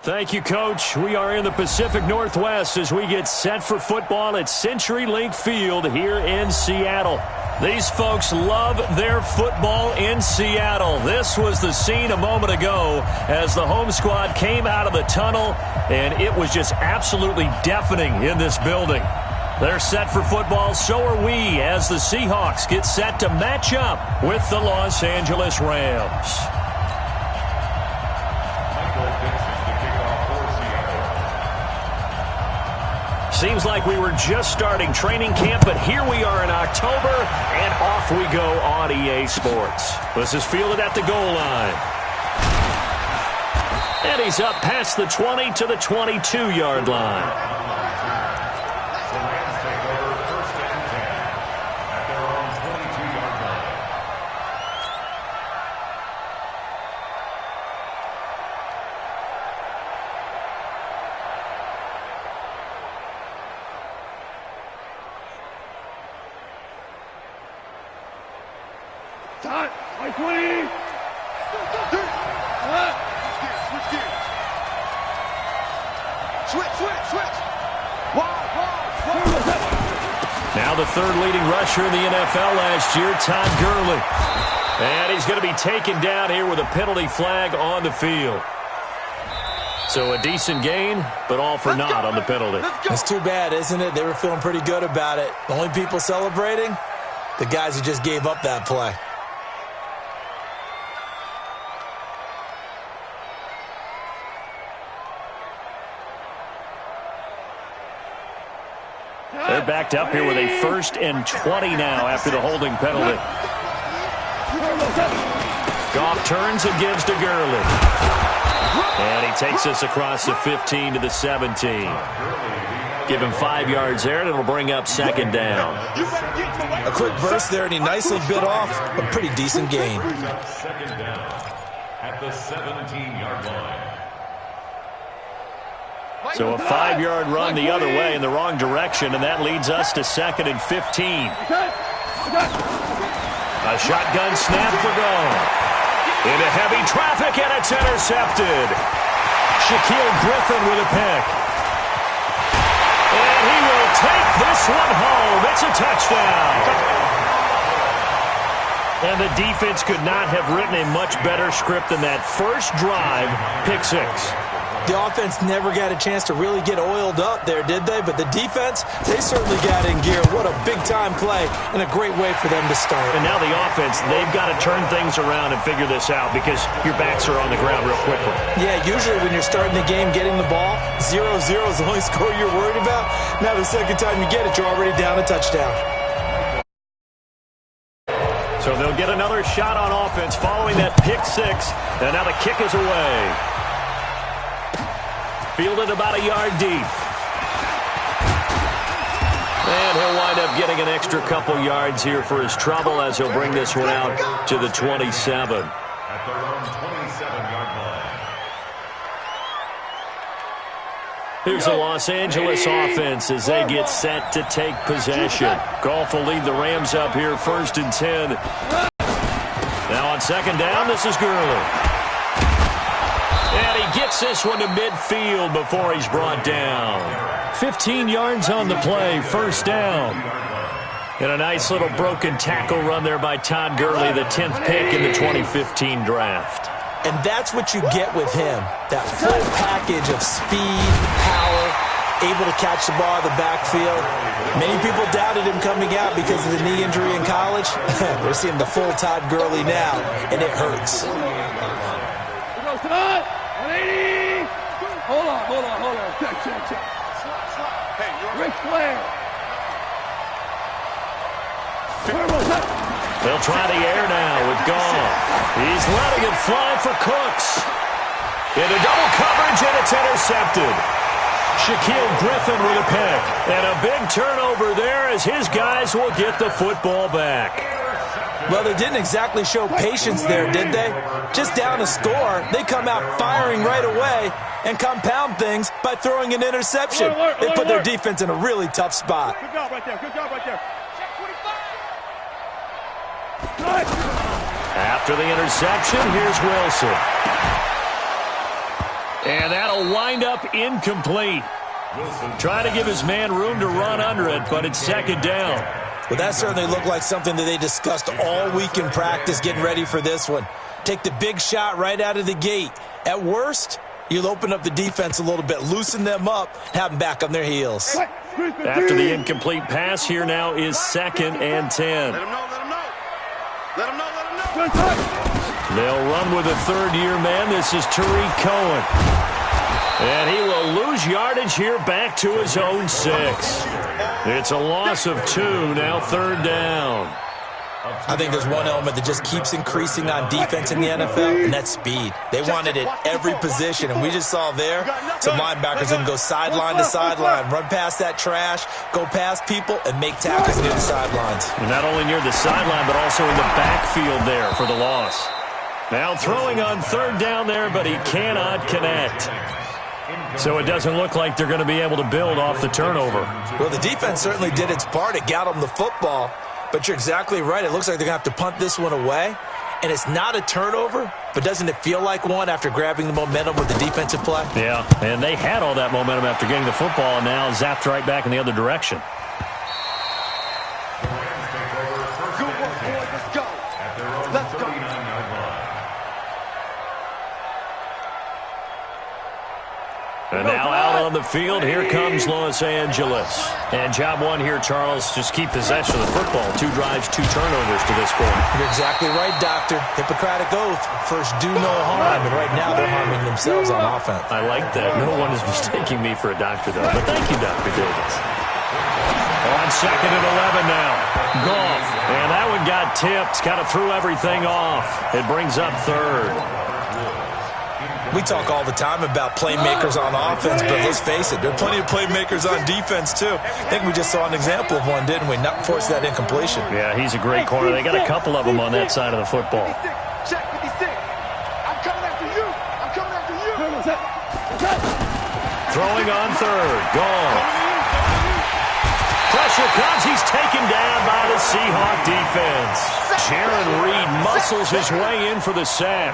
Thank you, Coach. We are in the Pacific Northwest as we get set for football at CenturyLink Field here in Seattle. These folks love their football in Seattle. This was the scene a moment ago as the home squad came out of the tunnel, and it was just absolutely deafening in this building. They're set for football, so are we, as the Seahawks get set to match up with the Los Angeles Rams. Seems like we were just starting training camp, but here we are in October, and off we go on EA Sports. This is fielded at the goal line. And he's up past the 20 to the 22-yard line. Now the third leading rusher in the NFL last year, Todd Gurley. And he's going to be taken down here with a penalty flag on the field. So a decent gain, but all for naught on the penalty. It's too bad, isn't it? They were feeling pretty good about it. The only people celebrating, the guys who just gave up that play. They're backed up here with a 1st and 20 now after the holding penalty. Goff turns and gives to Gurley. And he takes us across the 15 to the 17. Give him 5 yards there, and it'll bring up 2nd down. A quick burst there, and he nicely bit off a pretty decent gain. 2nd down at the 17-yard line. So a 5-yard run the other way in the wrong direction, and that leads us to 2nd and 15. A shotgun snap for Goff. Into heavy traffic, and it's intercepted. Shaquille Griffin with a pick. And he will take this one home. It's a touchdown. And the defense could not have written a much better script than that first drive, pick 6. The offense never got a chance to really get oiled up there, did they? But the defense, they certainly got in gear. What a big-time play and a great way for them to start. And now the offense, they've got to turn things around and figure this out because your backs are on the ground real quickly. Yeah, usually when you're starting the game, getting the ball, 0-0 is the only score you're worried about. Now the second time you get it, you're already down a touchdown. So they'll get another shot on offense following that pick 6. And now the kick is away. Fielded about a yard deep. And he'll wind up getting an extra couple yards here for his trouble as he'll bring this one out to the 27. At their own 27-yard line. Here's the Los Angeles offense as they get set to take possession. Goff will lead the Rams up here 1st and 10. Now on 2nd down, this is Gurley. And he gets this one to midfield before he's brought down. 15 yards on the play, 1st down. And a nice little broken tackle run there by Todd Gurley, the 10th pick in the 2015 draft. And that's what you get with him, that full package of speed, power, able to catch the ball in the backfield. Many people doubted him coming out because of the knee injury in college. We're seeing the full Todd Gurley now, and it hurts. Hold on. Check. Hey, Ric Flair. They'll try the air now with Goff. He's letting it fly for Cooks. Into double coverage, and it's intercepted. Shaquille Griffin with a pick. And a big turnover there as his guys will get the football back. Well, they didn't exactly show patience there, did they? Just down a score, they come out firing right away and compound things by throwing an interception. They put their defense in a really tough spot. Good job right there. After the interception, here's Wilson. And that'll wind up incomplete. Trying to give his man room to run under it, but it's second down. Well, that certainly looked like something that they discussed all week in practice getting ready for this one. Take the big shot right out of the gate. At worst, you'll open up the defense a little bit, loosen them up, have them back on their heels. After the incomplete pass, here now is 2nd and 10. Let him know, let him know. Let him know, let him know. They'll run with a third-year man. This is Tariq Cohen. And he will lose yardage here back to his own 6. It's a loss of 2, now 3rd down. I think there's one element that just keeps increasing on defense in the NFL, and that's speed. They want it at every position, and we just saw there some linebackers can go sideline to sideline, run past that trash, go past people, and make tackles near the sidelines. And not only near the sideline, but also in the backfield there for the loss. Now throwing on 3rd down there, but he cannot connect. So it doesn't look like they're going to be able to build off the turnover. Well, the defense certainly did its part. It got them the football. But you're exactly right. It looks like they're going to have to punt this one away. And it's not a turnover, but doesn't it feel like one after grabbing the momentum with the defensive play? Yeah, and they had all that momentum after getting the football, and now zapped right back in the other direction. Good work, boys. Let's go. Let's go. And now out on the field, here comes Los Angeles. And job one here, Charles, just keep possession of the football. 2 drives, 2 turnovers to this point. You're exactly right, Doctor. Hippocratic oath. First, do no harm. And right now, they're harming themselves on offense. I like that. No one is mistaking me for a doctor, though. But thank you, Dr. Davis. On 2nd and 11 now. Goff. And that one got tipped. Kind of threw everything off. It brings up 3rd. We talk all the time about playmakers on offense, but let's face it, there are plenty of playmakers on defense, too. I think we just saw an example of one, didn't we? Not force that incompletion. Yeah, he's a great corner. They got a couple of them on that side of the football. Check 56. I'm coming after you. I'm coming after you. Throwing on 3rd. Goff. Pressure comes. He's taken down by the Seahawk defense. Jaron Reed muscles his way in for the sack.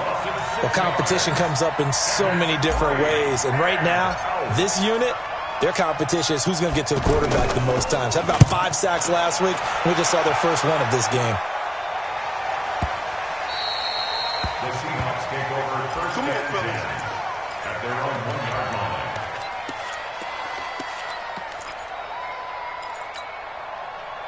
Well, competition comes up in so many different ways. And right now, this unit, their competition is who's going to get to the quarterback the most times. Had about 5 sacks last week. We just saw their first one of this game. The Seahawks take over 1st and 10 at their own 1-yard line.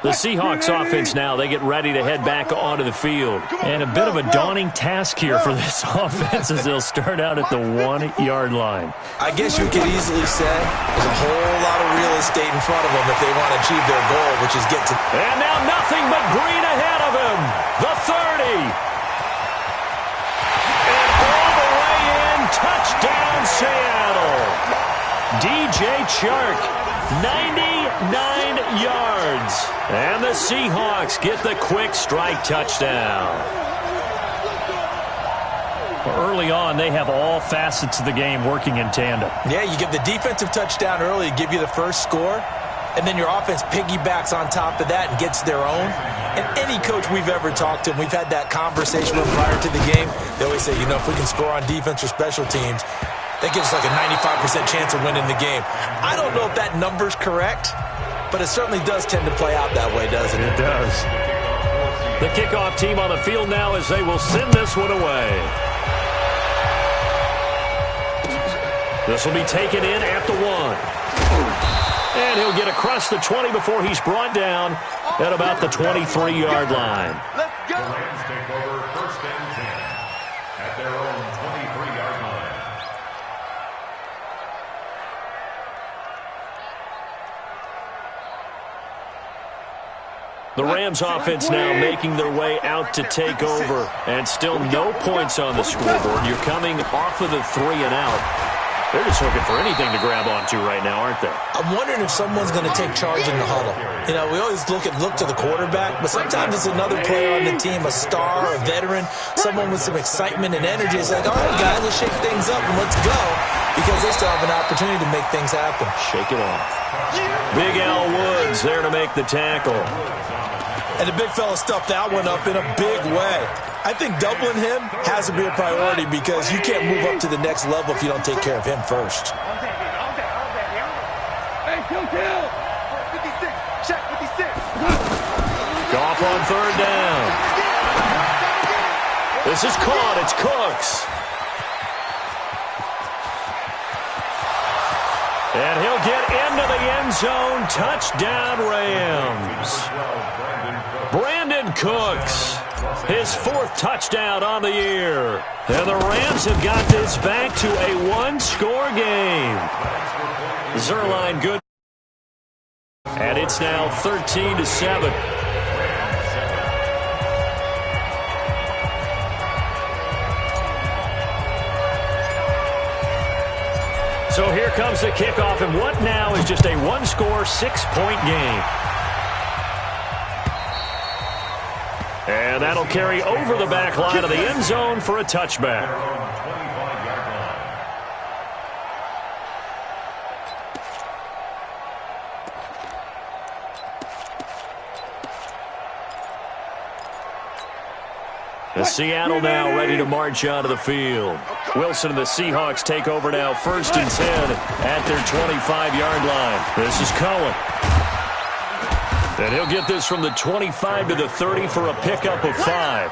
The Seahawks offense now, they get ready to head back onto the field. And a bit of a daunting task here for this offense as they'll start out at the 1-yard line. I guess you could easily say there's a whole lot of real estate in front of them if they want to achieve their goal, which is get to... And now nothing but green ahead of him. The 30. And all the way in, touchdown Seattle. DJ Chark, 99 yards. And the Seahawks get the quick strike touchdown. Early on, they have all facets of the game working in tandem. Yeah, you get the defensive touchdown early to give you the first score, and then your offense piggybacks on top of that and gets their own. And any coach we've ever talked to, and we've had that conversation with prior to the game, they always say, you know, if we can score on defense or special teams, that gives us like a 95% chance of winning the game. I don't know if that number's correct, but it certainly does tend to play out that way, doesn't it? It does. The kickoff team on the field now as they will send this one away. This will be taken in at the 1. And he'll get across the 20 before he's brought down at about the 23-yard line. Let's go. The Rams take over 1st and 10 at their own 23-yard line. The Rams offense now making their way out to take over. And still no points on the scoreboard. You're coming off of the 3 and out. They're just looking for anything to grab onto right now, aren't they? I'm wondering if someone's going to take charge in the huddle. You know, we always look to the quarterback, but sometimes it's another player on the team, a star, a veteran, someone with some excitement and energy. It's like, all right, guys, let's shake things up and let's go, because they still have an opportunity to make things happen. Shake it off. Big Al Woods there to make the tackle. And the big fella stuffed that one up in a big way. I think doubling him has to be a priority because you can't move up to the next level if you don't take care of him first. Hey, kill. 56. Check 56. Goff on third down. This is caught. It's Cooks. And he'll get into the end zone. Touchdown, Rams. Brandon Cooks, his 4th touchdown on the year. And the Rams have got this back to a one-score game. Zerline good. And it's now 13-7. So here comes the kickoff, and what now is just a one-score, 6-point game. And that'll carry over the back line of the end zone for a touchback. The Seattle now ready to march onto the field. Wilson and the Seahawks take over now, 1st and 10 at their 25-yard line. This is Cohen. And he'll get this from the 25 to the 30 for a pickup of 5.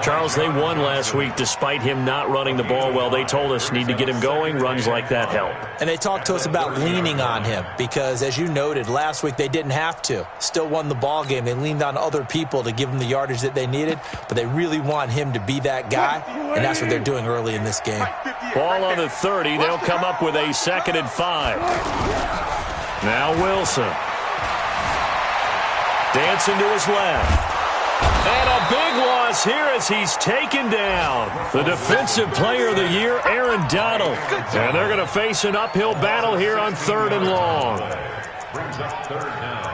Charles, they won last week despite him not running the ball well. They told us need to get him going. Runs like that help. And they talked to us about leaning on him because, as you noted, last week they didn't have to. Still won the ball game. They leaned on other people to give them the yardage that they needed, but they really want him to be that guy, and that's what they're doing early in this game. Ball on the 30. They'll come up with a 2nd and 5. Now Wilson. Dancing to his left. And a big loss here as he's taken down. The defensive player of the year, Aaron Donald. And they're going to face an uphill battle here on 3rd and long. Brings up 3rd down.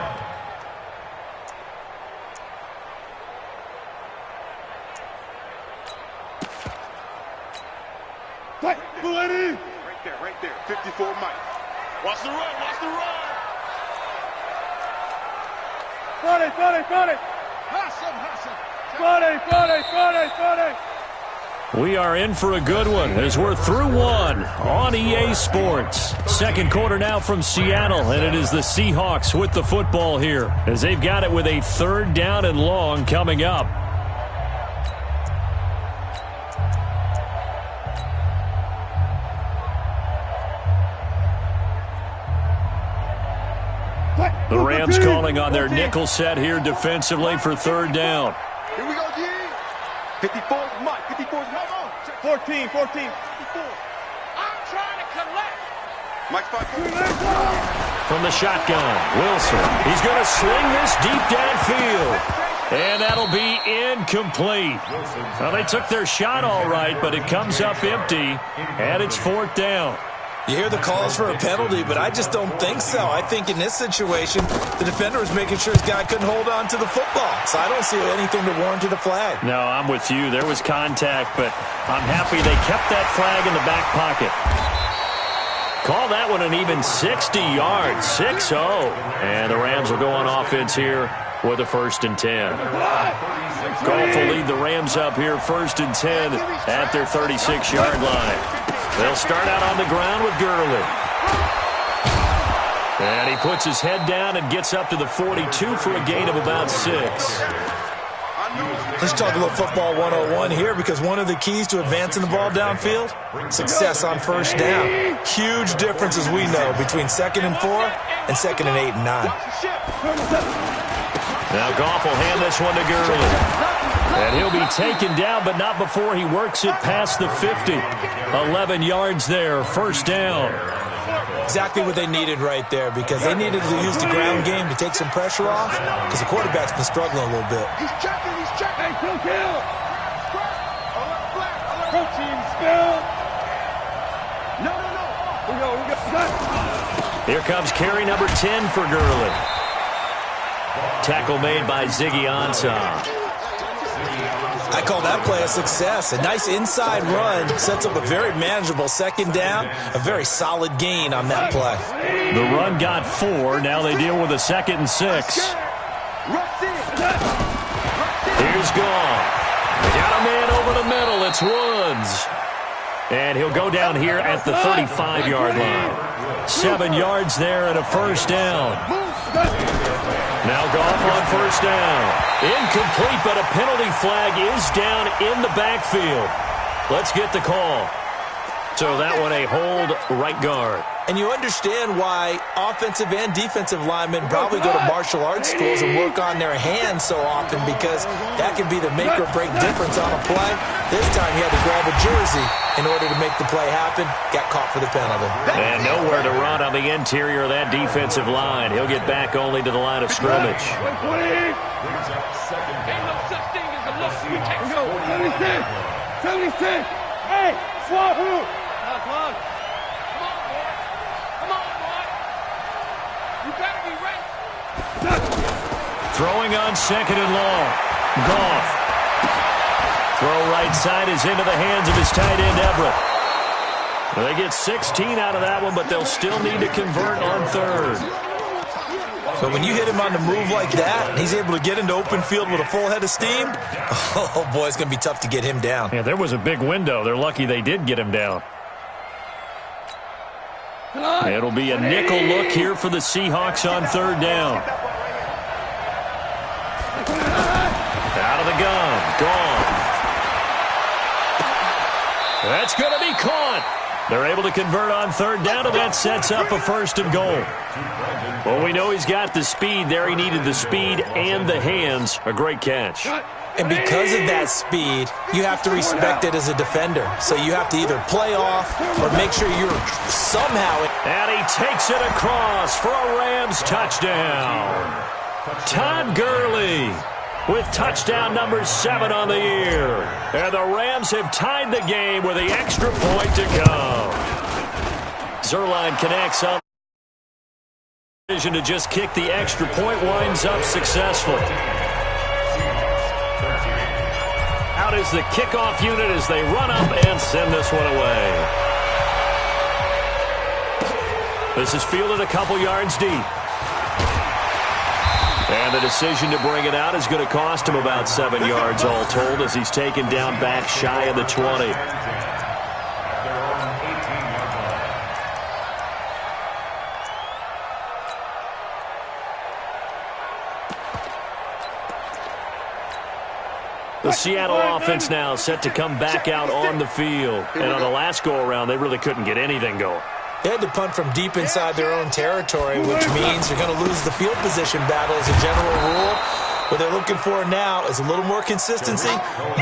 Right there. 54 Mike. Watch the run. Got it. We are in for a good one as we're through one on EA Sports. 2nd quarter now from Seattle, and it is the Seahawks with the football here as they've got it with a 3rd down and long coming up. The Rams calling on their nickel set here defensively for 3rd down. Here we go, G. 54's Mike. 54's Mike. 14. 54. I'm trying to collect. Mike's 5. From the shotgun, Wilson. He's going to sling this deep downfield. And that'll be incomplete. Well, they took their shot all right, but it comes up empty, and it's 4th down. You hear the calls for a penalty, but I just don't think so. I think in this situation, the defender was making sure his guy couldn't hold on to the football. So I don't see anything to warrant a flag. No, I'm with you. There was contact, but I'm happy they kept that flag in the back pocket. Call that one an even 60 yards, 6-0. And the Rams will go on offense here with a 1st and 10. Goff will lead the Rams up here 1st and 10 at their 36-yard line. They'll start out on the ground with Gurley. And he puts his head down and gets up to the 42 for a gain of about 6. Let's talk a little football 101 here because one of the keys to advancing the ball downfield, success on 1st down. Huge difference, as we know, between 2nd and 4 and 2nd and 8 and 9. Now Goff will hand this one to Gurley. And he'll be taken down, but not before he works it past the 50. 11 yards there, 1st down. Exactly what they needed right there because they needed to use the ground game to take some pressure off because the quarterback's been struggling a little bit. He's checking. Hey, kill. Protein spill. No. We go. Here comes carry number 10 for Gurley. Tackle made by Ziggy Ansah. I call that play a success. A nice inside run sets up a very manageable 2nd down, a very solid gain on that play. The run got 4. Now they deal with a 2nd and 6. Here's Goff. Got a man over the middle. It's Woods. And he'll go down here at the 35-yard line. 7 yards there and a first down. Now Goff on first down. Incomplete, but a penalty flag is down in the backfield. Let's get the call. So that one a hold right guard. And you understand why offensive and defensive linemen probably go to martial arts schools and work on their hands so often, because that can be the make or break difference on a play. This time he had to grab a jersey in order to make the play happen. Got caught for the penalty. And nowhere to run on the interior of that defensive line. He'll get back only to the line of scrimmage. Ain't no such thing as a look. We take 76. Hey, swap. Come on, boy. You better be ready. Throwing on second and long. Goff. Throw right side is into the hands of his tight end, Everett. Well, they get 16 out of that one, but they'll still need to convert on third. But when you hit him on the move like that, and he's able to get into open field with a full head of steam, oh, boy, it's going to be tough to get him down. Yeah, there was a big window. They're lucky they did get him down. It'll be a nickel look here for the Seahawks on third down. Out of the gun. Gone. That's going to be caught. They're able to convert on third down, and that sets up a first and goal. Well, we know he's got the speed there. He needed the speed and the hands. A great catch. And because of that speed, you have to respect it as a defender. So you have to either play off or make sure you're somehow... And he takes it across for a Rams touchdown. Todd Gurley with touchdown number 7 on the year. And the Rams have tied the game with the extra point to come. Zerline connects on the decision to just kick the extra point, winds up successful. Out is the kickoff unit as they run up and send this one away. This is fielded a couple yards deep. And the decision to bring it out is going to cost him about 7 yards all told, as he's taken down back shy of the 20. The Seattle offense now set to come back out on the field. And on the last go-around, they really couldn't get anything going. They had to punt from deep inside their own territory, which means you're going to lose the field position battle as a general rule. What they're looking for now is a little more consistency,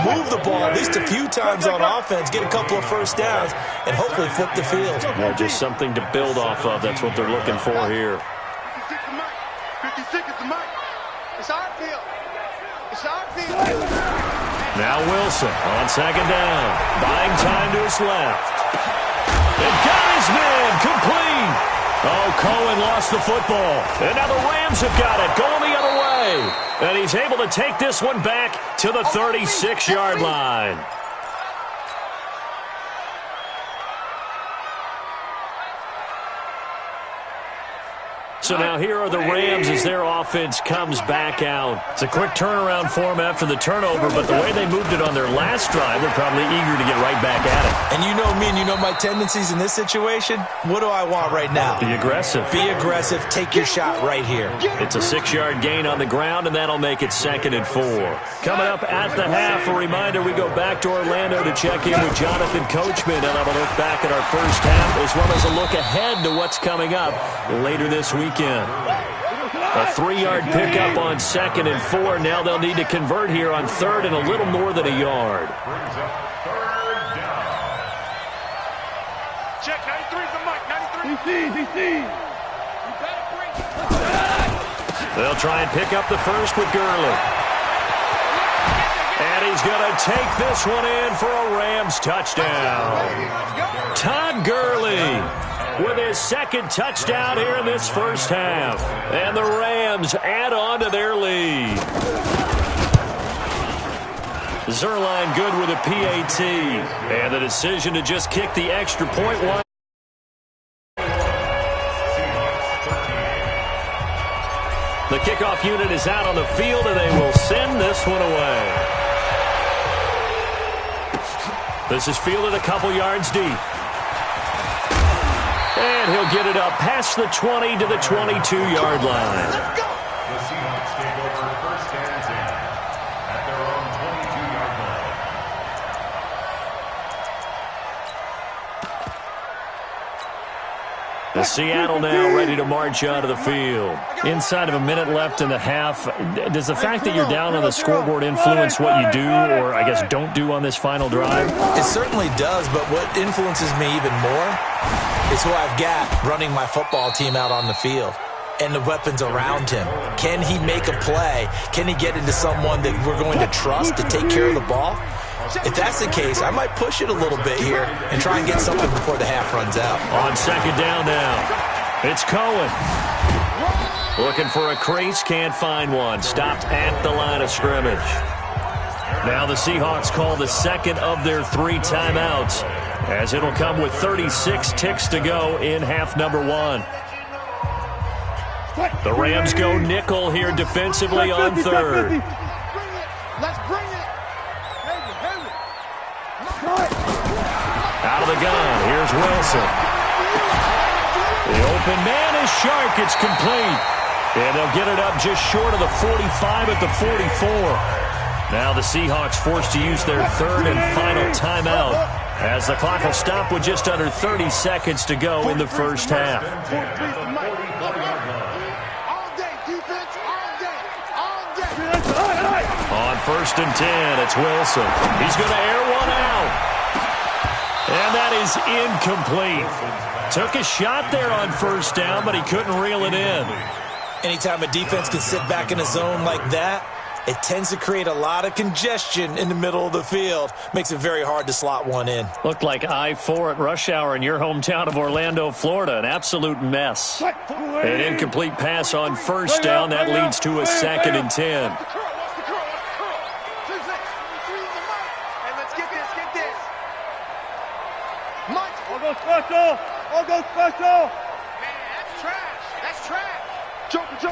move the ball at least a few times on offense, get a couple of first downs, and hopefully flip the field. Yeah, just something to build off of. That's what they're looking for here. 56 is the mic. It's our field. It's our field. Now Wilson on second down, buying time to his left. And got his man complete. Oh, Cohen lost the football. And now the Rams have got it, going the other way. And he's able to take this one back to the 36-yard line. So now here are the Rams as their offense comes back out. It's a quick turnaround for them after the turnover, but the way they moved it on their last drive, they're probably eager to get right back at it. And you know me and you know my tendencies in this situation. What do I want right now? Be aggressive. Be aggressive. Take your shot right here. It's a 6-yard gain on the ground, and that'll make it 2nd and 4. Coming up at the half, a reminder, we go back to Orlando to check in with Jonathan Coachman and have a look back at our first half, as well as a look ahead to what's coming up later this weekend. A 3-yard pickup on 2nd and 4. Now they'll need to convert here on 3rd and a little more than a yard. Check, 93's the mic, 93. DC. They'll try and pick up the first with Gurley. And he's going to take this one in for a Rams touchdown. Todd Gurley with his 2nd touchdown here in this first half. And the Rams add on to their lead. Zerline good with a PAT. And the decision to just kick the extra point one. The kickoff unit is out on the field, and they will send this one away. This is fielded a couple yards deep. And he'll get it up past the 20 to the 22-yard line. The Seahawks take over first and 10 at their own 22-yard line. The Seattle now ready to march out of the field. Inside of a minute left in the half, does the fact that you're down on the scoreboard influence what you do, or I guess don't do on this final drive? It certainly does, but what influences me even more is who I've got running my football team out on the field and the weapons around him. Can he make a play? Can he get into someone that we're going to trust to take care of the ball? If that's the case, I might push it a little bit here and try and get something before the half runs out. On second down now, it's Cohen. Looking for a crease, can't find one. Stopped at the line of scrimmage. Now the Seahawks call the second of their 3 timeouts, as it'll come with 36 ticks to go in half number 1. The Rams go nickel here defensively on third. Let's bring it. Out of the gun, here's Wilson. The open man is Shark. It's complete. And they'll get it up just short of the 45 at the 44. Now the Seahawks forced to use their third and final timeout, as the clock will stop with just under 30 seconds to go in the first half. On first and 10, it's Wilson. He's going to air one out. And that is incomplete. Took a shot there on first down, but he couldn't reel it in. Anytime a defense can sit back in a zone like that, it tends to create a lot of congestion in the middle of the field. Makes it very hard to slot one in. Looked like I-4 at rush hour in your hometown of Orlando, Florida. An absolute mess. An incomplete pass on first down. That leads to a second and 10. I'll go special. Man, that's trash. That's trash. Jump. To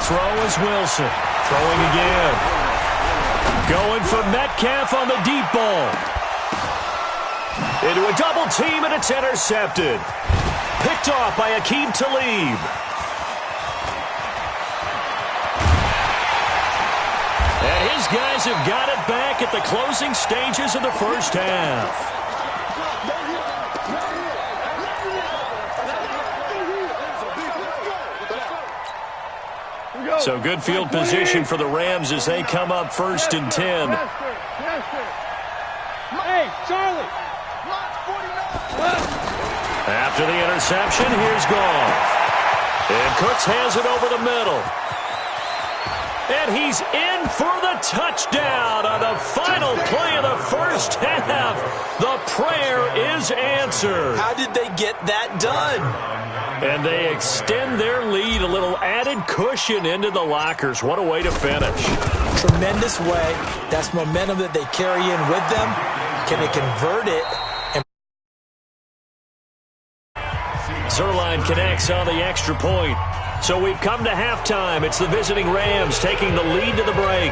throw is Wilson. Throwing again. Going for Metcalf on the deep ball. Into a double team, and it's intercepted. Picked off by Aqib Talib. And his guys have got it back at the closing stages of the first half. So good field position for the Rams as they come up first and 10. Hey, Charlie. After the interception, here's Goff. And Cooks has it over the middle. And he's in for the touchdown on the final play of the first half. The prayer is answered. How did they get that done? And they extend their lead, a little added cushion into the lockers. What a way to finish. Tremendous way. That's momentum that they carry in with them. Can they convert it? Zerline connects on the extra point. So we've come to halftime. It's the visiting Rams taking the lead to the break.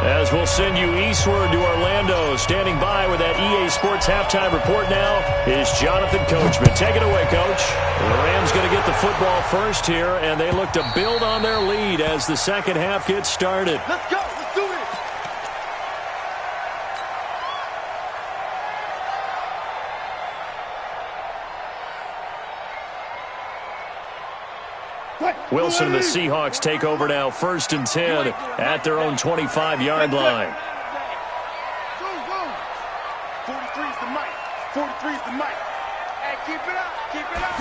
As we'll send you eastward to Orlando. Standing by with that EA Sports halftime report now is Jonathan Coachman. Take it away, Coach. The Rams going to get the football first here, and they look to build on their lead as the second half gets started. Let's go. Let's do this. Wilson and the Seahawks take over now, first and 10 at their own 25-yard line. 43's the mic. 43's the mic. Hey, keep it up. Keep it up.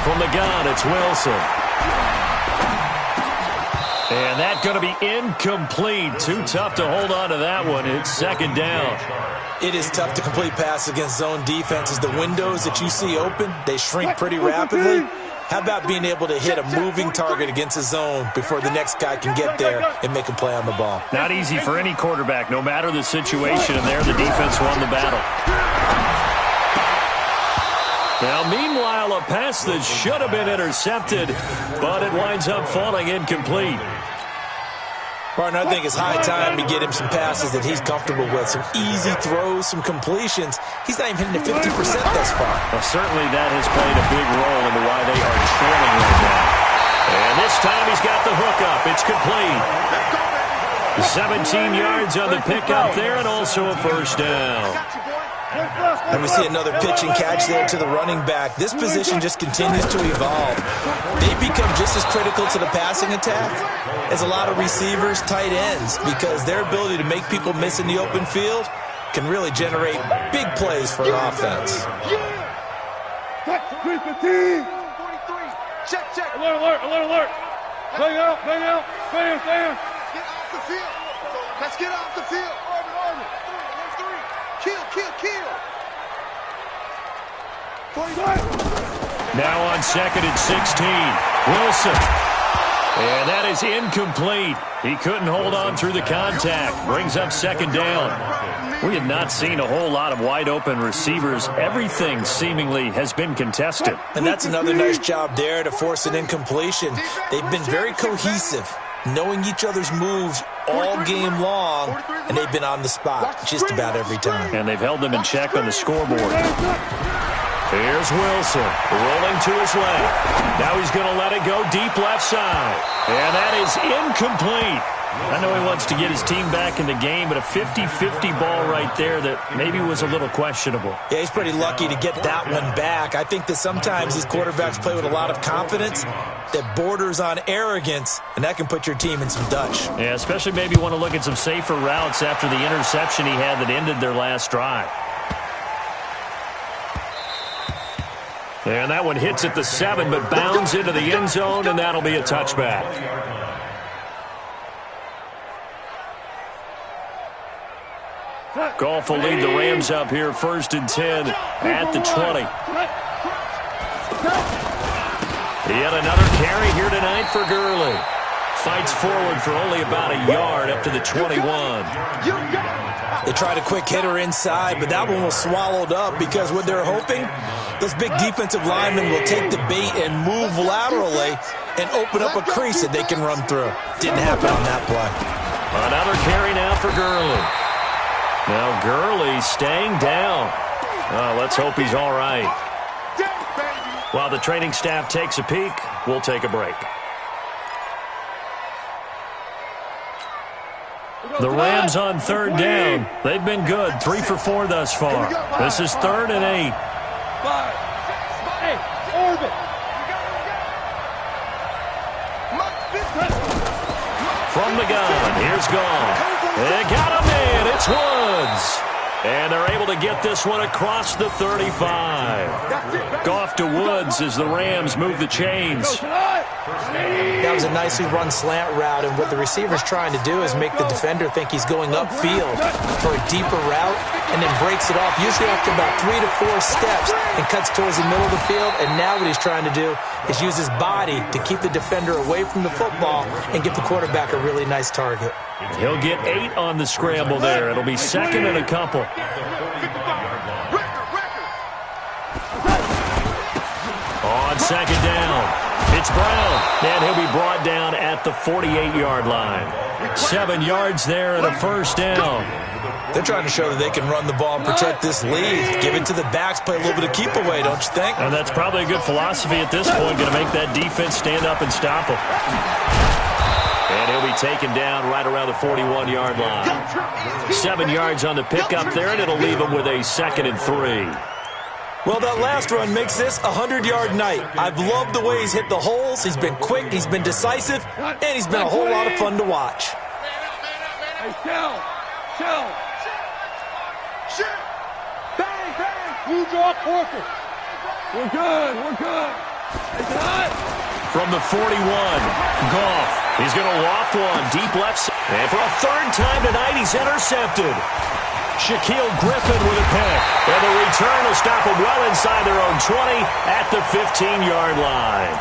From the gun, it's Wilson. And that's going to be incomplete. Too tough to hold on to that one. It's second down. It is tough to complete passes against zone defenses. The windows that you see open, they shrink pretty rapidly. How about being able to hit a moving target against a zone before the next guy can get there and make a play on the ball? Not easy for any quarterback, no matter the situation, and there the defense won the battle. Now, meanwhile, a pass that should have been intercepted, but it winds up falling incomplete. Partner, I think it's high time to get him some passes that he's comfortable with, some easy throws, some completions. He's not even hitting the 50% thus far. Well, certainly that has played a big role into why they are trailing right now. And this time he's got the hook up. It's complete. 17 yards on the pickup there, and also a first down. And we see another pitch and catch there to the running back. This position just continues to evolve. They become just as critical to the passing attack as a lot of receivers, tight ends, because their ability to make people miss in the open field can really generate big plays for an offense. Check. Alert. Bang out. Stand. Get off the field. Let's get off the field. Army. 1-3. Kill. Now on 2nd and 16, Wilson. And that is incomplete. He couldn't hold on through the contact. Brings up 2nd down. We have not seen a whole lot of wide-open receivers. Everything seemingly has been contested. And that's another nice job there to force an incompletion. They've been very cohesive, knowing each other's moves all game long, and they've been on the spot just about every time. And they've held them in check on the scoreboard. Here's Wilson, rolling to his left. Now he's going to let it go deep left side. And that is incomplete. I know he wants to get his team back in the game, but a 50-50 ball right there that maybe was a little questionable. Yeah, he's pretty lucky to get that one back. I think that sometimes these quarterbacks play with a lot of confidence that borders on arrogance, and that can put your team in some Dutch. Yeah, especially maybe want to look at some safer routes after the interception he had that ended their last drive. And that one hits at the 7, but bounds into the end zone, and that'll be a touchback. Goff will lead the Rams up here 1st and 10 at the 20. Yet another carry here tonight for Gurley. Fights forward for only about a yard up to the 21. They tried a quick hitter inside, but that one was swallowed up because what they're hoping, those big defensive linemen will take the bait and move laterally and open up a crease that they can run through. Didn't happen on that play. Another carry now for Gurley. Now Gurley staying down. Let's hope he's all right. While the training staff takes a peek, we'll take a break. The Rams on 3rd down. They've been good. 3 for 4 thus far. This is 3rd and 8. 5, 6, 8, orbit. From the gun, here's Goff. They got him in. It's Woods. And they're able to get this one across the 35. Goff to Woods as the Rams move the chains. That was a nicely run slant route, and what the receiver's trying to do is make the defender think he's going upfield for a deeper route and then breaks it off, usually after about 3 to 4 steps, and cuts towards the middle of the field. And now what he's trying to do is use his body to keep the defender away from the football and give the quarterback a really nice target. He'll get 8 on the scramble there. It'll be 2nd and a couple. On 2nd down, it's Brown, and he'll be brought down at the 48-yard line. 7 yards there and a first down. They're trying to show that they can run the ball and protect this lead. Give it to the backs, play a little bit of keep away, don't you think? And that's probably a good philosophy at this point, going to make that defense stand up and stop him. And he'll be taken down right around the 41-yard line. 7 yards on the pickup there, and it'll leave him with a 2nd and 3. Well, that last run makes this a 100-yard night. I've loved the way he's hit the holes. He's been quick, he's been decisive, and he's been a whole lot of fun to watch. Hey, chill. Bang. You draw Corker. We're good. From the 41, Goff. He's going to loft one deep left side. And for a 3rd time tonight, he's intercepted. Shaquille Griffin with a pick. And the return will stop him well inside their own 20 at the 15-yard line.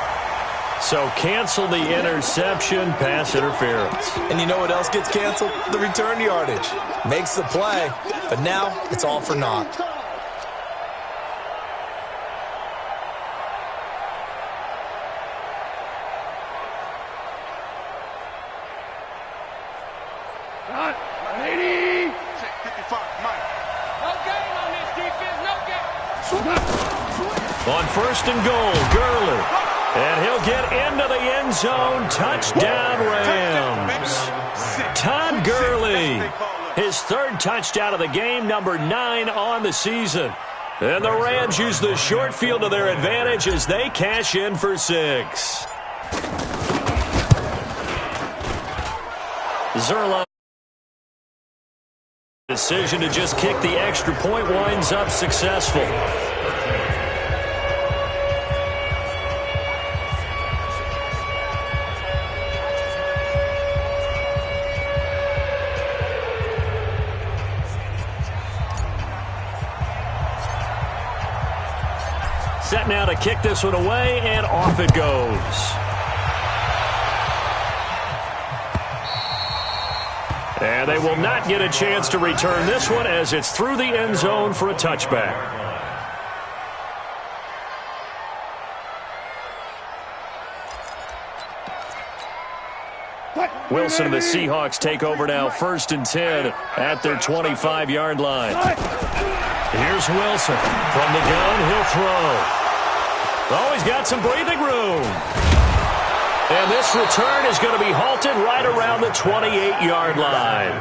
So cancel the interception, pass interference. And you know what else gets canceled? The return yardage. Makes the play, but now it's all for naught. On first and goal, Gurley. And he'll get into the end zone. Touchdown, Rams. Todd Gurley. His third touchdown of the game, number 9 on the season. And the Rams use the short field to their advantage as they cash in for 6. Zerline. Decision to just kick the extra point winds up successful. Set now to kick this one away, and off it goes. And they will not get a chance to return this one as it's through the end zone for a touchback. Wilson and the Seahawks take over now, 1st and 10 at their 25-yard line. Here's Wilson. From the gun, he'll throw. Oh, he's got some breathing room. And this return is going to be halted right around the 28-yard line.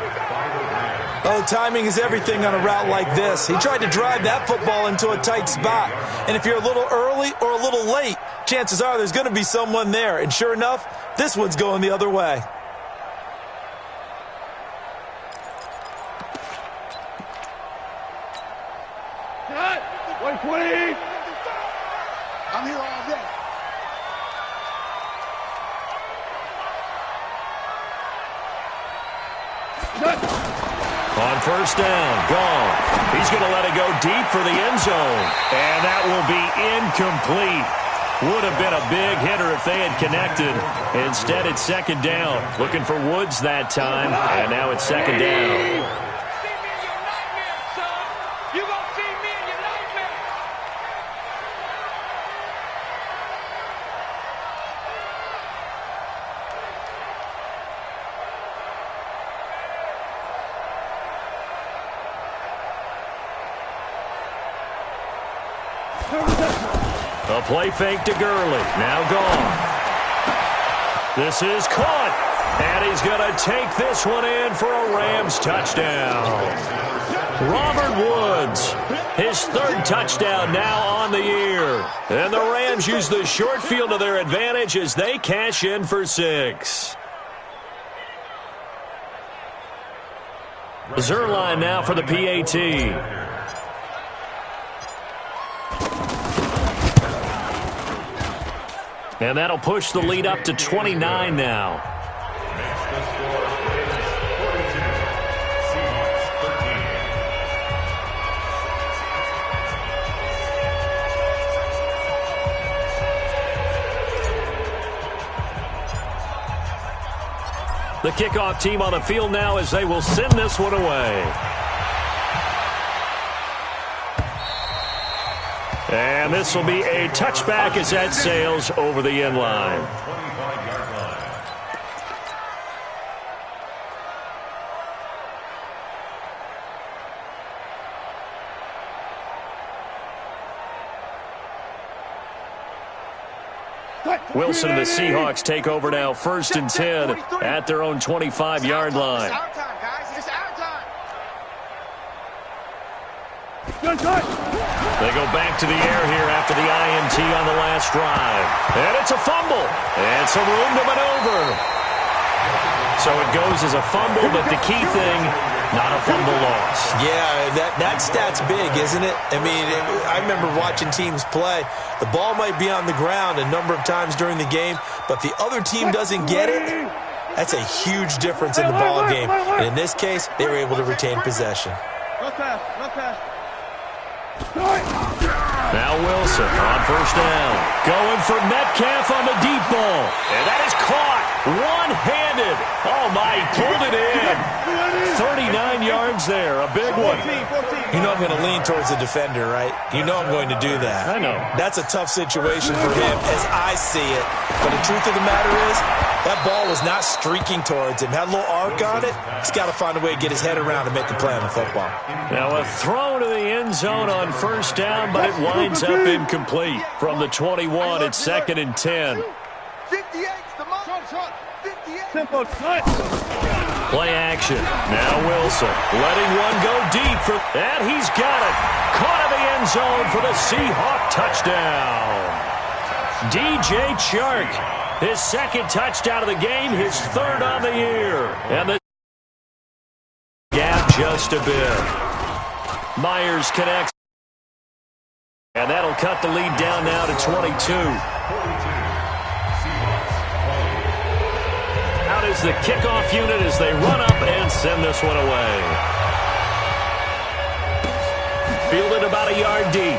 Oh, timing is everything on a route like this. He tried to drive that football into a tight spot. And if you're a little early or a little late, chances are there's going to be someone there. And sure enough, this one's going the other way. I'm here all day. On first down, gone. He's going to let it go deep for the end zone. And that will be incomplete. Would have been a big hitter if they had connected. Instead, it's second down. Looking for Woods that time. And now it's second down. A play fake to Gurley. Now gone. This is caught. And he's going to take this one in for a Rams touchdown. Robert Woods, his 3rd touchdown now on the year. And the Rams use the short field to their advantage as they cash in for 6. Zerline now for the PAT. And that'll push the lead up to 29 now. The kickoff team on the field now as they will send this one away. And this will be a touchback as that sails over the end line. Wilson and the Seahawks take over now, 1st and 10 at their own 25-yard line. It's our time, guys. It's our time. They go back to the air here after the INT on the last drive. And it's a fumble. And some room to maneuver. So it goes as a fumble, but the key thing, not a fumble loss. Yeah, that stat's big, isn't it? I mean, I remember watching teams play. The ball might be on the ground a number of times during the game, but the other team doesn't get it. That's a huge difference in the ball game. And in this case, they were able to retain possession. Look pass. Now Wilson on first down. Going for Metcalf on the deep ball. And that is caught. One-handed. Oh, my, he pulled it in. 39 yards there, a big one. You know I'm going to lean towards the defender, right? You know I'm going to do that. I know. That's a tough situation for him as I see it. But the truth of the matter is, that ball was not streaking towards him. Had a little arc on it. He's got to find a way to get his head around and make a play on the football. Now a throw to the end zone on first down, but it winds up incomplete. From the 21, it's 2nd and 10. 58's the mark. 58. Play action. Now Wilson letting one go deep for that. He's got it. Caught in the end zone for the Seahawk touchdown. DJ Chark, his 2nd touchdown of the game, his 3rd on the year. And the gap just a bit. Myers connects. And that'll cut the lead down now to 22. Out is the kickoff unit as they run up and send this one away. Fielded about a yard deep.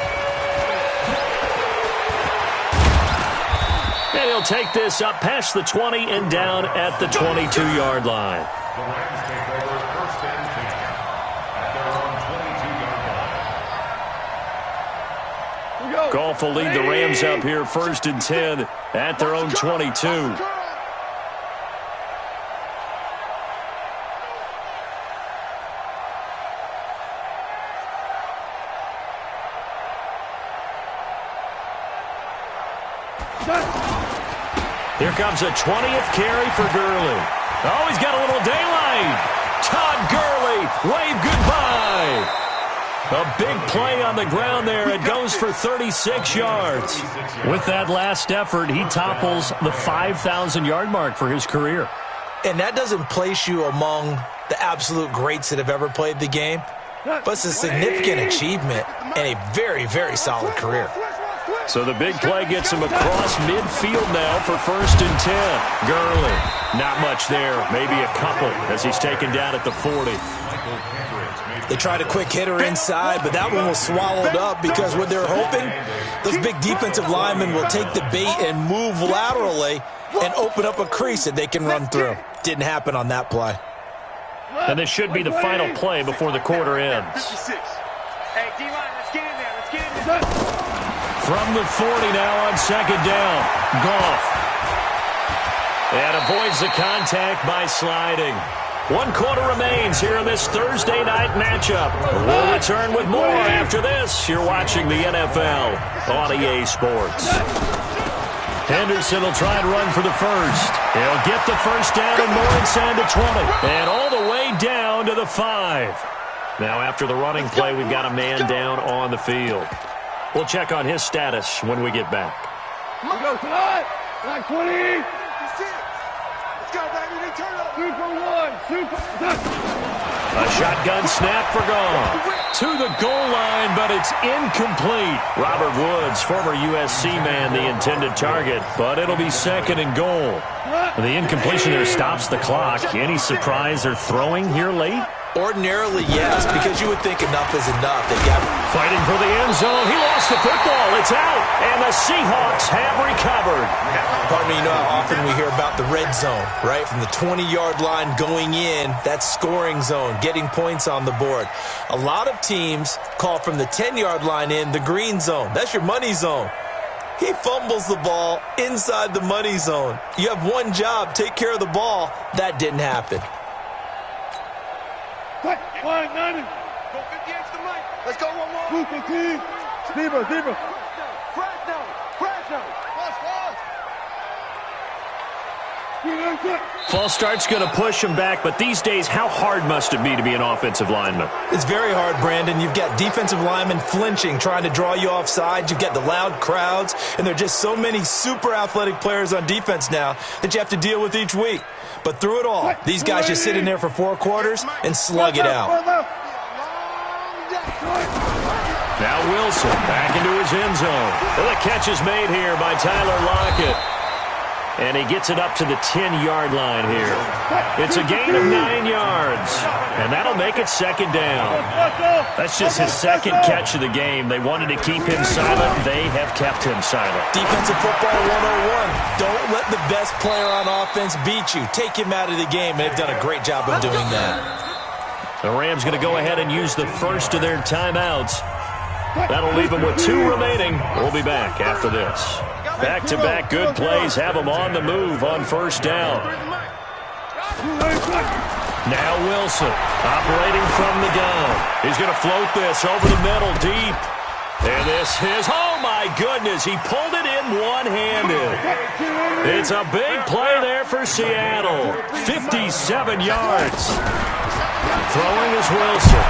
And he'll take this up past the 20 and down at the 22-yard line. The Rams take over 1st and 10 at their own 22-yard line. Goff will lead the Rams up here 1st and 10 at their own 22. Here comes a 20th carry for Gurley. Oh, he's got a little daylight. Todd Gurley, wave goodbye. A big play on the ground there. It goes for 36 yards. With that last effort, he topples the 5,000-yard mark for his career. And that doesn't place you among the absolute greats that have ever played the game, but it's a significant achievement and a very, very solid career. So the big play gets him across midfield now for 1st and 10. Gurley, not much there, maybe a couple as he's taken down at the 40. They tried a quick hitter inside, but that one was swallowed up because what they're hoping, those big defensive linemen will take the bait and move laterally and open up a crease that they can run through. Didn't happen on that play. And this should be the final play before the quarter ends. Hey, D-line, let's get in there. Let's get in there. From the 40 now on 2nd down. Goff. And avoids the contact by sliding. 1 quarter remains here in this Thursday night matchup. We'll return with more after this. You're watching the NFL on EA Sports. Henderson will try and run for the first. He'll get the first down and more inside the 20. And all the way down to the 5. Now after the running play, we've got a man down on the field. We'll check on his status when we get back. Let's go tonight. Like 20. Let's go, baby. Turn up. 2 for 1. 2 for... A shotgun snap for Goff. To the goal line, but it's incomplete. Robert Woods, former USC man, the intended target, but it'll be 2nd and goal. The incompletion there stops the clock. Any surprise they're throwing here late? Ordinarily, yes, because you would think enough is enough. They got fighting for the end zone. He lost the football. It's out, and the Seahawks have recovered. Pardon me, you know how often we hear about the red zone, right? From the 20-yard line going in, that scoring zone, getting points on the board. A lot of teams call from the 10-yard line in the green zone. That's your money zone. He fumbles the ball inside the money zone. You have one job, take care of the ball. That didn't happen. Go 58 to the mic. Let's go one more. 215. Deeper. Fresno. False start's going to push him back, but these days, how hard must it be to be an offensive lineman? It's very hard, Brandon. You've got defensive linemen flinching, trying to draw you offside. You've got the loud crowds, and there are just so many super athletic players on defense now that you have to deal with each week. But through it all, these guys just sit in there for 4 quarters and slug it out. Now Wilson back into his end zone. Well, the catch is made here by Tyler Lockett. And he gets it up to the 10-yard line here. It's a gain of 9 yards, and that'll make it second down. That's just his second catch of the game. They wanted to keep him silent. They have kept him silent. Defensive football 101. Don't let the best player on offense beat you. Take him out of the game. They've done a great job of doing that. The Rams going to go ahead and use the first of their timeouts. That'll leave them with 2 remaining. We'll be back after this. Back-to-back good plays have them on the move on first down. Now Wilson operating from the gun. He's going to float this over the middle deep. And this is, oh my goodness, he pulled it in one-handed. It's a big play there for Seattle. 57 yards. Throwing is Wilson.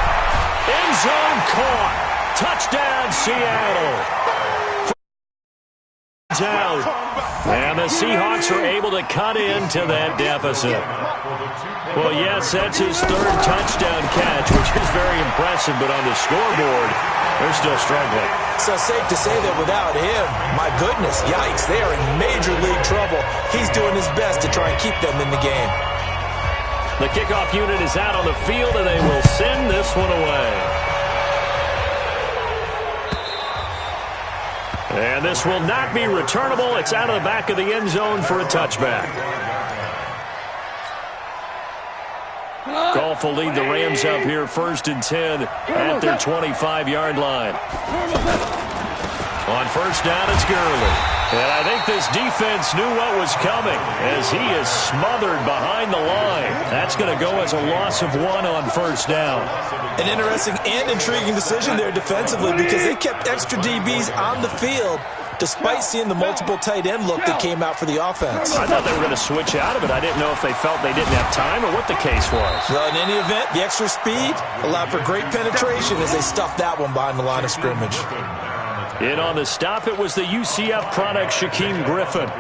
End zone caught. Touchdown, Seattle. Out. And the Seahawks are able to cut into that deficit. Well, yes, that's his 3rd touchdown catch, which is very impressive, but on the scoreboard, they're still struggling. So safe to say that without him, my goodness, yikes, they are in major league trouble. He's doing his best to try and keep them in the game. The kickoff unit is out on the field, and they will send this one away. And this will not be returnable. It's out of the back of the end zone for a touchback. Goff will lead the Rams up here 1st and 10 at their 25-yard line. On first down, it's Gurley. And I think this defense knew what was coming as he is smothered behind the line. That's going to go as a loss of 1 on first down. An interesting and intriguing decision there defensively because they kept extra DBs on the field despite seeing the multiple tight end look that came out for the offense. I thought they were going to switch out of it. I didn't know if they felt they didn't have time or what the case was. Well, in any event, the extra speed allowed for great penetration as they stuffed that one behind the line of scrimmage. In on the stop, it was the UCF product, Shaquem Griffin.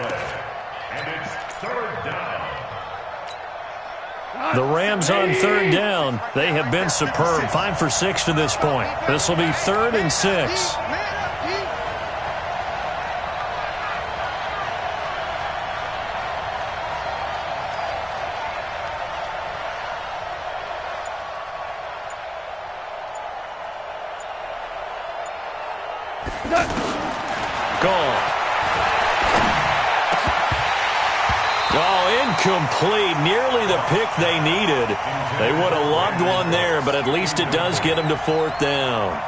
The Rams on 3rd down. They have been superb. 5 for 6 to this point. This will be 3rd and 6. Gone. Oh, incomplete. Nearly the pick they needed. They would have loved one there, but at least it does get them to 4th down.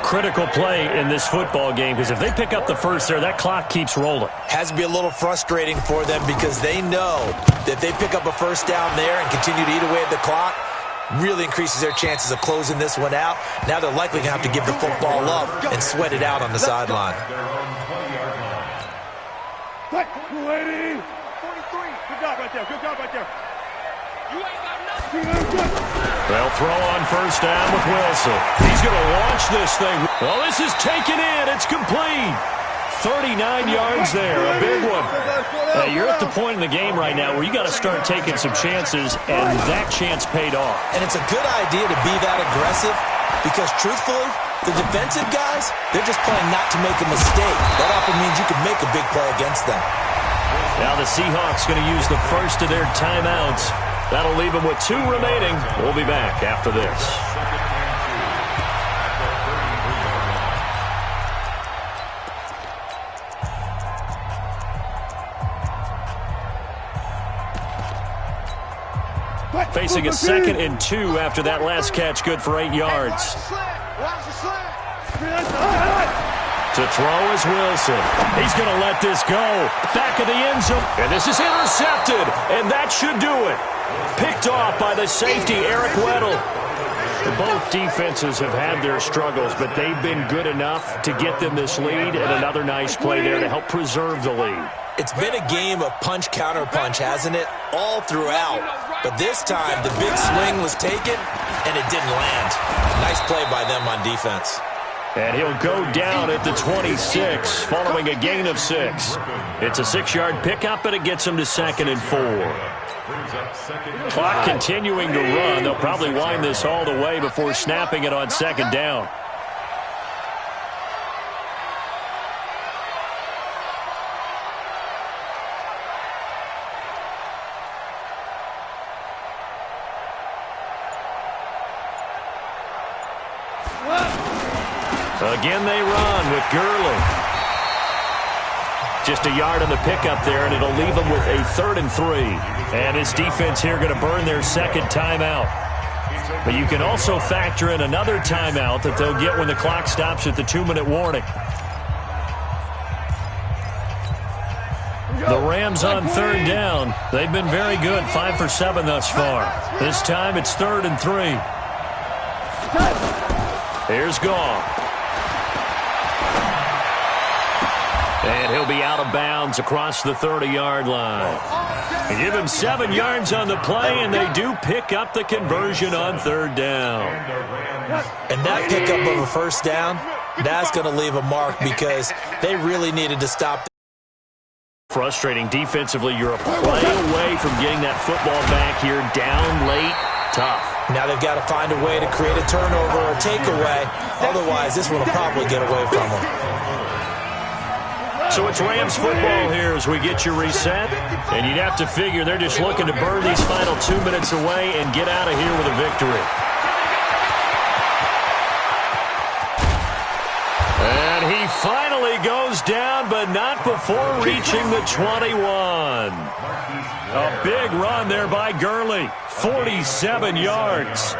Critical play in this football game because if they pick up the first there, that clock keeps rolling. Has to be a little frustrating for them because they know that if they pick up a first down there and continue to eat away at the clock, really increases their chances of closing this one out. Now they're likely going to have to give the football up and sweat it out on the sideline. Good job right there. Good job right there. You ain't got nothing. They'll throw on first down with Wilson. He's going to launch this thing. Well, this is taken in. It's complete. 39 yards there, a big one. You're at the point in the game right now where you got to start taking some chances, and that chance paid off. And it's a good idea to be that aggressive because, truthfully, the defensive guys, they're just playing not to make a mistake. That often means you can make a big play against them. Now the Seahawks going to use the first of their timeouts. That'll leave them with 2 remaining. We'll be back after this. Facing a 2nd and 2 after that last catch, good for 8 yards. To throw is Wilson. He's going to let this go. Back of the end zone. And this is intercepted. And that should do it. Picked off by the safety, Eric Weddle. Both defenses have had their struggles, but they've been good enough to get them this lead, and another nice play there to help preserve the lead. It's been a game of punch-counter-punch, hasn't it? All throughout. But this time, the big swing was taken, and it didn't land. Nice play by them on defense. And he'll go down at the 26 following a gain of 6. It's a 6-yard pickup, but it gets him to 2nd and 4. Clock continuing to run. They'll probably wind this all the way before snapping it on 2nd down. Again they run with Gurley. Just a yard on the pickup there, and it'll leave them with a 3rd and 3. And his defense here going to burn their second timeout. But you can also factor in another timeout that they'll get when the clock stops at the 2-minute warning. The Rams on 3rd down. They've been very good, 5 for 7 thus far. This time it's 3rd and 3. Here's Goff. And he'll be out of bounds across the 30-yard line. They give him 7 yards on the play, and they do pick up the conversion on 3rd down. And that pickup of a 1st down, that's going to leave a mark because they really needed to stop. Frustrating defensively. You're a play away from getting that football back here down late. Tough. Now they've got to find a way to create a turnover or takeaway. Otherwise, this one will probably get away from them. So it's Rams football here as we get you reset. And you'd have to figure they're just looking to burn these final 2 minutes away and get out of here with a victory. And he finally goes down, but not before reaching the 21. A big run there by Gurley. 47 yards.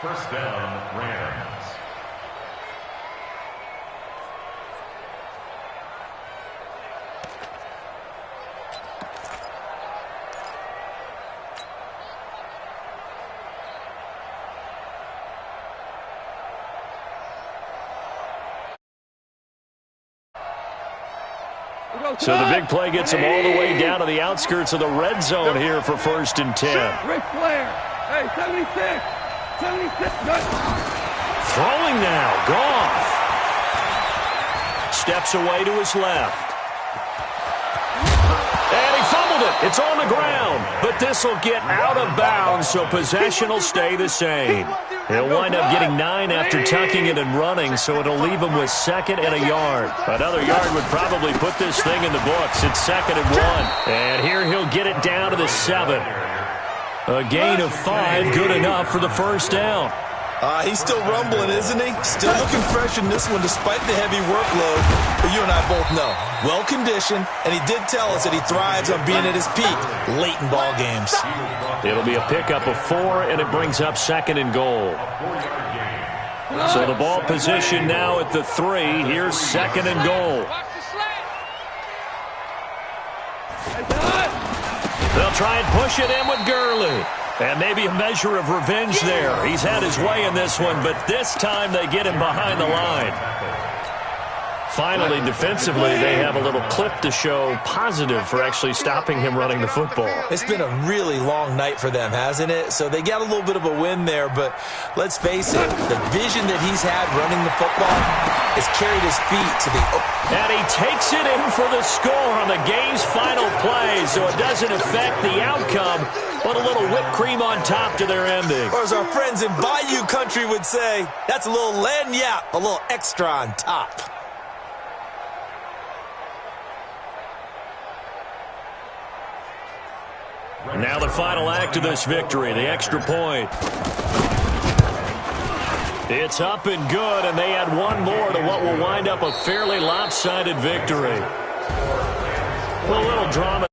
1st down, Rams. So the big play gets him all the way down to the outskirts of the red zone here for 1st and 10. Ric Flair. Hey, 76. 76. Throwing now. Goff. Steps away to his left. And he fumbled it. It's on the ground. But this will get out of bounds, so possession will stay the same. He'll wind up getting 9 after tucking it and running, so it'll leave him with 2nd and a yard. Another yard would probably put this thing in the books. It's 2nd and 1. And here he'll get it down to the 7. A gain of 5, good enough for the 1st down. He's still rumbling, isn't he? Still looking fresh in this one despite the heavy workload. But you and I both know, well-conditioned, and he did tell us that he thrives on being at his peak late in ball games. It'll be a pickup of 4, and it brings up 2nd and goal. So the ball position now at the 3. Here's 2nd and goal. They'll try and push it in with Gurley. And maybe a measure of revenge there. He's had his way in this one, but this time they get him behind the line. Finally, defensively, they have a little clip to show positive for actually stopping him running the football. It's been a really long night for them, hasn't it? So they got a little bit of a win there, but let's face it, the vision that he's had running the football has carried his feet to the... And he takes it in for the score on the game's final play, so it doesn't affect the outcome, but a little whipped cream on top to their ending. Or as our friends in Bayou Country would say, that's a little lagniappe, a little extra on top. Now the final act of this victory, the extra point. It's up and good, and they add one more to what will wind up a fairly lopsided victory. A little drama.